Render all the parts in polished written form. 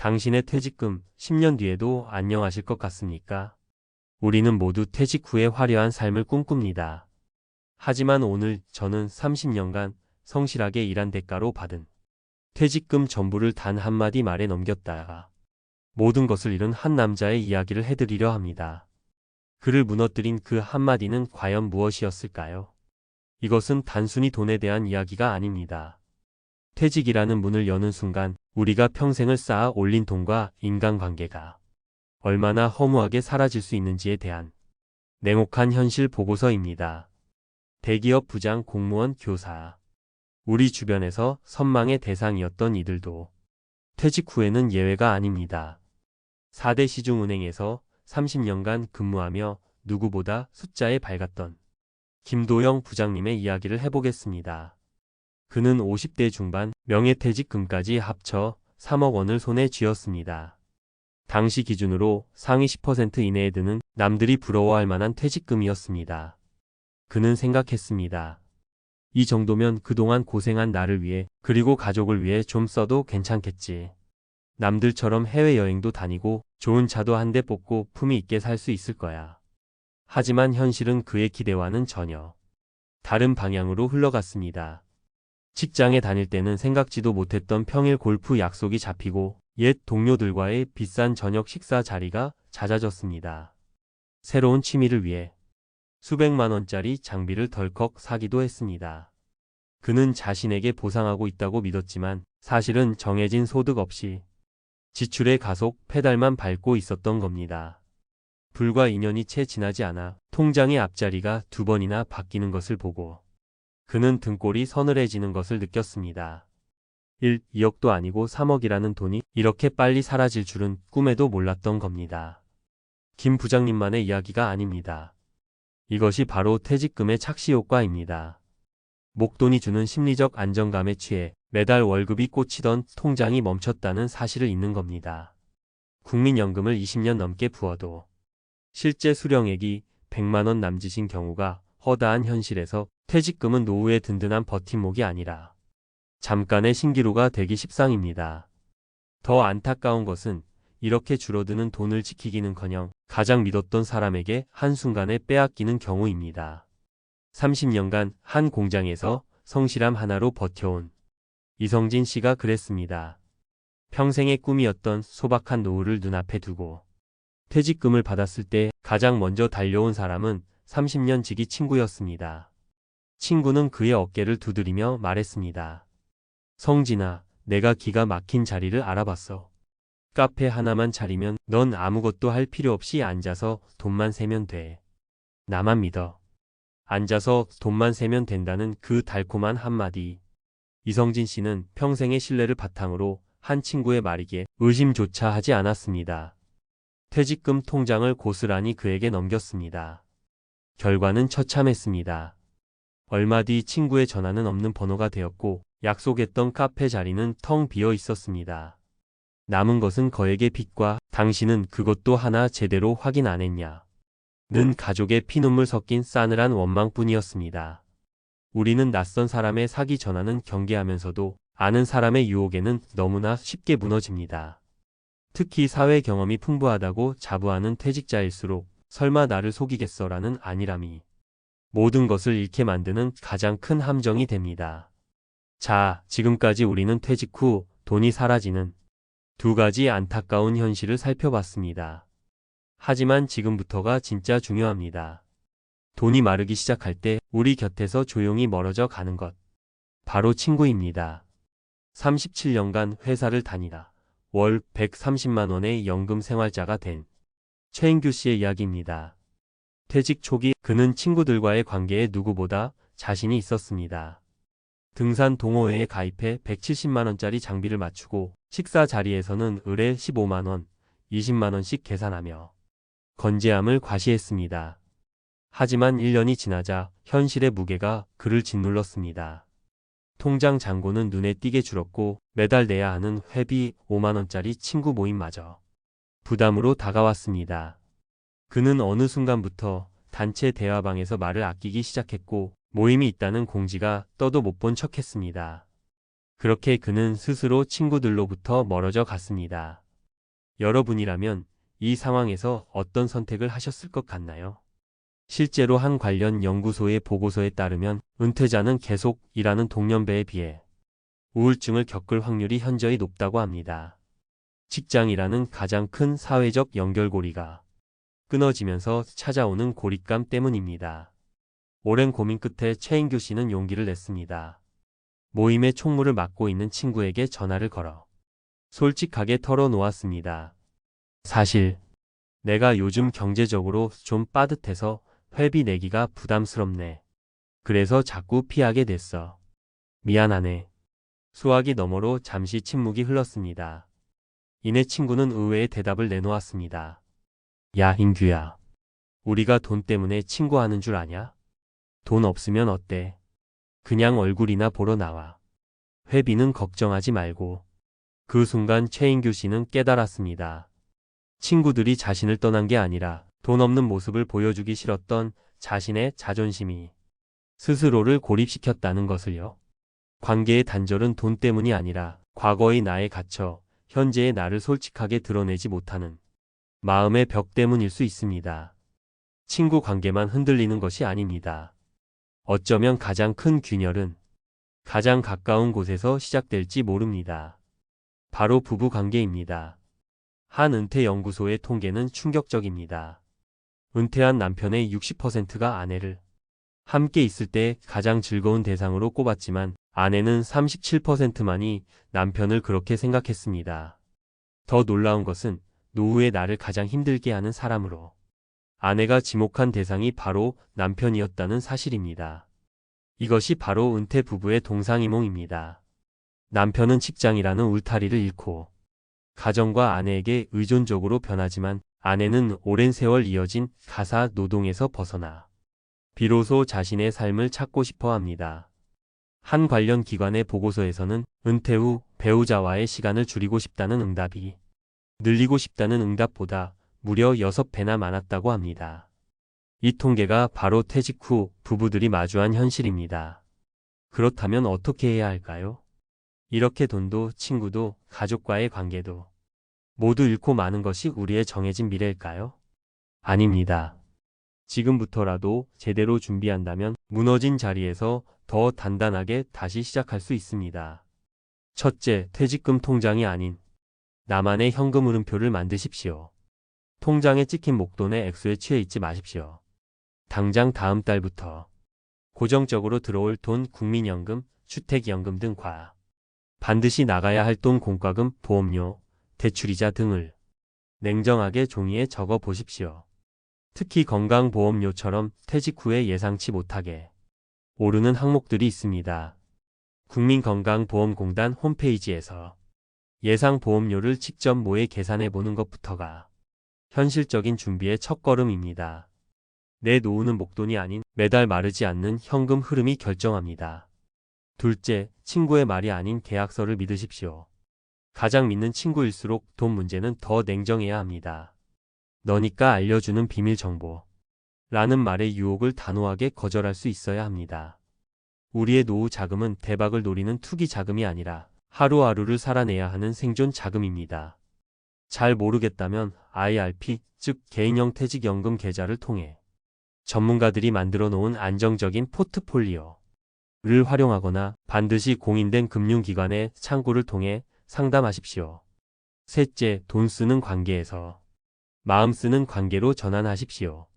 당신의 퇴직금 10년 뒤에도 안녕하실 것 같습니까? 우리는 모두 퇴직 후에 화려한 삶을 꿈꿉니다. 하지만 오늘 저는 30년간 성실하게 일한 대가로 받은 퇴직금 전부를 단 한마디 말에 넘겼다가 모든 것을 잃은 한 남자의 이야기를 해드리려 합니다. 그를 무너뜨린 그 한마디는 과연 무엇이었을까요? 이것은 단순히 돈에 대한 이야기가 아닙니다. 퇴직이라는 문을 여는 순간 우리가 평생을 쌓아 올린 돈과 인간관계가 얼마나 허무하게 사라질 수 있는지에 대한 냉혹한 현실 보고서입니다. 대기업 부장, 공무원, 교사, 우리 주변에서 선망의 대상이었던 이들도 퇴직 후에는 예외가 아닙니다. 4대 시중은행에서 30년간 근무하며 누구보다 숫자에 밝았던 김도영 부장님의 이야기를 해보겠습니다. 그는 50대 중반 명예퇴직금까지 합쳐 3억 원을 손에 쥐었습니다. 당시 기준으로 상위 10% 이내에 드는 남들이 부러워할 만한 퇴직금이었습니다. 그는 생각했습니다. 이 정도면 그동안 고생한 나를 위해 그리고 가족을 위해 좀 써도 괜찮겠지. 남들처럼 해외여행도 다니고 좋은 차도 한 대 뽑고 품위 있게 살 수 있을 거야. 하지만 현실은 그의 기대와는 전혀 다른 방향으로 흘러갔습니다. 직장에 다닐 때는 생각지도 못했던 평일 골프 약속이 잡히고 옛 동료들과의 비싼 저녁 식사 자리가 잦아졌습니다. 새로운 취미를 위해 수백만 원짜리 장비를 덜컥 사기도 했습니다. 그는 자신에게 보상하고 있다고 믿었지만 사실은 정해진 소득 없이 지출의 가속 페달만 밟고 있었던 겁니다. 불과 2년이 채 지나지 않아 통장의 앞자리가 2번이나 바뀌는 것을 보고 그는 등골이 서늘해지는 것을 느꼈습니다. 2억도 아니고 3억이라는 돈이 이렇게 빨리 사라질 줄은 꿈에도 몰랐던 겁니다. 김 부장님만의 이야기가 아닙니다. 이것이 바로 퇴직금의 착시 효과입니다. 목돈이 주는 심리적 안정감에 취해 매달 월급이 꽂히던 통장이 멈췄다는 사실을 잊는 겁니다. 국민연금을 20년 넘게 부어도 실제 수령액이 100만 원 남짓인 경우가 허다한 현실에서 퇴직금은 노후의 든든한 버팀목이 아니라 잠깐의 신기루가 되기 십상입니다. 더 안타까운 것은 이렇게 줄어드는 돈을 지키기는커녕 가장 믿었던 사람에게 한순간에 빼앗기는 경우입니다. 30년간 한 공장에서 성실함 하나로 버텨온 이성진 씨가 그랬습니다. 평생의 꿈이었던 소박한 노후를 눈앞에 두고 퇴직금을 받았을 때 가장 먼저 달려온 사람은 30년 지기 친구였습니다. 친구는 그의 어깨를 두드리며 말했습니다. 성진아, 내가 기가 막힌 자리를 알아봤어. 카페 하나만 차리면 넌 아무것도 할 필요 없이 앉아서 돈만 세면 돼. 나만 믿어. 앉아서 돈만 세면 된다는 그 달콤한 한마디. 이성진 씨는 평생의 신뢰를 바탕으로 한 친구의 말이기에 의심조차 하지 않았습니다. 퇴직금 통장을 고스란히 그에게 넘겼습니다. 결과는 처참했습니다. 얼마 뒤 친구의 전화는 없는 번호가 되었고 약속했던 카페 자리는 텅 비어 있었습니다. 남은 것은 거액의 빚과 당신은 그것도 하나 제대로 확인 안 했냐 는 가족의 피눈물 섞인 싸늘한 원망뿐이었습니다. 우리는 낯선 사람의 사기 전화는 경계하면서도 아는 사람의 유혹에는 너무나 쉽게 무너집니다. 특히 사회 경험이 풍부하다고 자부하는 퇴직자일수록 설마 나를 속이겠어라는 안일함이 모든 것을 잃게 만드는 가장 큰 함정이 됩니다. 자, 지금까지 우리는 퇴직 후 돈이 사라지는 두 가지 안타까운 현실을 살펴봤습니다. 하지만 지금부터가 진짜 중요합니다. 돈이 마르기 시작할 때 우리 곁에서 조용히 멀어져 가는 것. 바로 친구입니다. 37년간 회사를 다니다 월 130만 원의 연금 생활자가 된 최인규 씨의 이야기입니다. 퇴직 초기 그는 친구들과의 관계에 누구보다 자신이 있었습니다. 등산 동호회에 가입해 170만 원짜리 장비를 맞추고 식사 자리에서는 의뢰 15만 원, 20만 원씩 계산하며 건재함을 과시했습니다. 하지만 1년이 지나자 현실의 무게가 그를 짓눌렀습니다. 통장 잔고는 눈에 띄게 줄었고 매달 내야 하는 회비 5만 원짜리 친구 모임마저 부담으로 다가왔습니다. 그는 어느 순간부터 단체 대화방에서 말을 아끼기 시작했고 모임이 있다는 공지가 떠도 못 본 척했습니다. 그렇게 그는 스스로 친구들로부터 멀어져 갔습니다. 여러분이라면 이 상황에서 어떤 선택을 하셨을 것 같나요? 실제로 한 관련 연구소의 보고서에 따르면 은퇴자는 계속 일하는 동년배에 비해 우울증을 겪을 확률이 현저히 높다고 합니다. 직장이라는 가장 큰 사회적 연결고리가 끊어지면서 찾아오는 고립감 때문입니다. 오랜 고민 끝에 최인규 씨는 용기를 냈습니다. 모임의 총무를 맡고 있는 친구에게 전화를 걸어 솔직하게 털어놓았습니다. 사실 내가 요즘 경제적으로 좀 빠듯해서 회비 내기가 부담스럽네. 그래서 자꾸 피하게 됐어. 미안하네. 수화기 너머로 잠시 침묵이 흘렀습니다. 이내 친구는 의외의 대답을 내놓았습니다. 야, 인규야. 우리가 돈 때문에 친구하는 줄 아냐? 돈 없으면 어때? 그냥 얼굴이나 보러 나와. 회비는 걱정하지 말고. 그 순간 최인규 씨는 깨달았습니다. 친구들이 자신을 떠난 게 아니라 돈 없는 모습을 보여주기 싫었던 자신의 자존심이 스스로를 고립시켰다는 것을요. 관계의 단절은 돈 때문이 아니라 과거의 나에 갇혀 현재의 나를 솔직하게 드러내지 못하는 마음의 벽 때문일 수 있습니다. 친구 관계만 흔들리는 것이 아닙니다. 어쩌면 가장 큰 균열은 가장 가까운 곳에서 시작될지 모릅니다. 바로 부부 관계입니다. 한 은퇴 연구소의 통계는 충격적입니다. 은퇴한 남편의 60%가 아내를 함께 있을 때 가장 즐거운 대상으로 꼽았지만 아내는 37%만이 남편을 그렇게 생각했습니다. 더 놀라운 것은 노후에 나를 가장 힘들게 하는 사람으로 아내가 지목한 대상이 바로 남편이었다는 사실입니다. 이것이 바로 은퇴 부부의 동상이몽입니다. 남편은 직장이라는 울타리를 잃고 가정과 아내에게 의존적으로 변하지만 아내는 오랜 세월 이어진 가사 노동에서 벗어나 비로소 자신의 삶을 찾고 싶어 합니다. 한 관련 기관의 보고서에서는 은퇴 후 배우자와의 시간을 줄이고 싶다는 응답이 늘리고 싶다는 응답보다 무려 6배나 많았다고 합니다. 이 통계가 바로 퇴직 후 부부들이 마주한 현실입니다. 그렇다면 어떻게 해야 할까요? 이렇게 돈도 친구도 가족과의 관계도 모두 잃고 마는 것이 우리의 정해진 미래일까요? 아닙니다. 지금부터라도 제대로 준비한다면 무너진 자리에서 더 단단하게 다시 시작할 수 있습니다. 첫째, 퇴직금 통장이 아닌 나만의 현금 흐름표를 만드십시오. 통장에 찍힌 목돈의 액수에 취해 있지 마십시오. 당장 다음 달부터 고정적으로 들어올 돈, 국민연금, 주택연금 등 반드시 나가야 할 돈, 공과금, 보험료, 대출이자 등을 냉정하게 종이에 적어 보십시오. 특히 건강보험료처럼 퇴직 후에 예상치 못하게 오르는 항목들이 있습니다. 국민건강보험공단 홈페이지에서 예상 보험료를 직접 모의 계산해 보는 것부터가 현실적인 준비의 첫걸음입니다. 내 노후는 목돈이 아닌 매달 마르지 않는 현금 흐름이 결정합니다. 둘째, 친구의 말이 아닌 계약서를 믿으십시오. 가장 믿는 친구일수록 돈 문제는 더 냉정해야 합니다. 너니까 알려주는 비밀 정보 라는 말의 유혹을 단호하게 거절할 수 있어야 합니다. 우리의 노후 자금은 대박을 노리는 투기 자금이 아니라 하루하루를 살아내야 하는 생존 자금입니다. 잘 모르겠다면 IRP, 즉 개인형 퇴직연금 계좌를 통해 전문가들이 만들어 놓은 안정적인 포트폴리오를 활용하거나 반드시 공인된 금융기관의 창구를 통해 상담하십시오. 셋째, 돈 쓰는 관계에서 마음 쓰는 관계로 전환하십시오.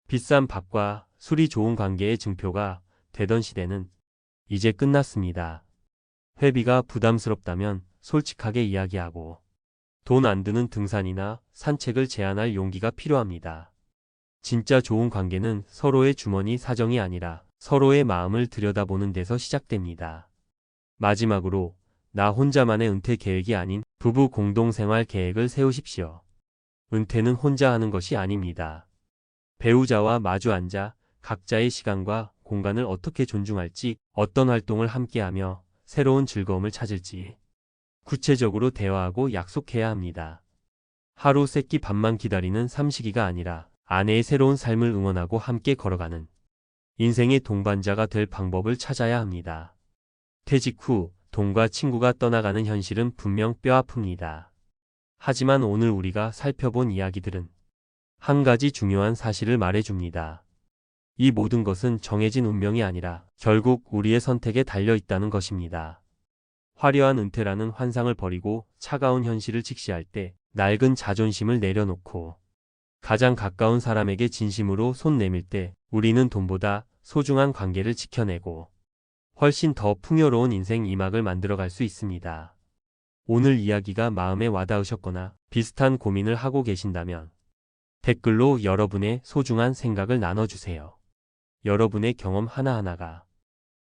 비싼 밥과 술이 좋은 관계의 증표가 되던 시대는 이제 끝났습니다. 회비가 부담스럽다면 솔직하게 이야기하고 돈 안 드는 등산이나 산책을 제안할 용기가 필요합니다. 진짜 좋은 관계는 서로의 주머니 사정이 아니라 서로의 마음을 들여다보는 데서 시작됩니다. 마지막으로 나 혼자만의 은퇴 계획이 아닌 부부 공동생활 계획을 세우십시오. 은퇴는 혼자 하는 것이 아닙니다. 배우자와 마주 앉아 각자의 시간과 공간을 어떻게 존중할지, 어떤 활동을 함께하며 새로운 즐거움을 찾을지 구체적으로 대화하고 약속해야 합니다. 하루 세끼 밥만 기다리는 삼식이가 아니라 아내의 새로운 삶을 응원하고 함께 걸어가는 인생의 동반자가 될 방법을 찾아야 합니다. 퇴직 후 돈과 친구가 떠나가는 현실은 분명 뼈아픕니다. 하지만 오늘 우리가 살펴본 이야기들은 한 가지 중요한 사실을 말해줍니다. 이 모든 것은 정해진 운명이 아니라 결국 우리의 선택에 달려 있다는 것입니다. 화려한 은퇴라는 환상을 버리고 차가운 현실을 직시할 때 낡은 자존심을 내려놓고 가장 가까운 사람에게 진심으로 손 내밀 때 우리는 돈보다 소중한 관계를 지켜내고 훨씬 더 풍요로운 인생 2막을 만들어갈 수 있습니다. 오늘 이야기가 마음에 와닿으셨거나 비슷한 고민을 하고 계신다면 댓글로 여러분의 소중한 생각을 나눠주세요. 여러분의 경험 하나하나가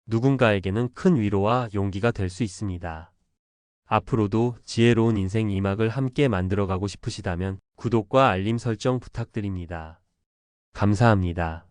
누군가에게는 큰 위로와 용기가 될 수 있습니다. 앞으로도 지혜로운 인생 2막을 함께 만들어가고 싶으시다면 구독과 알림 설정 부탁드립니다. 감사합니다.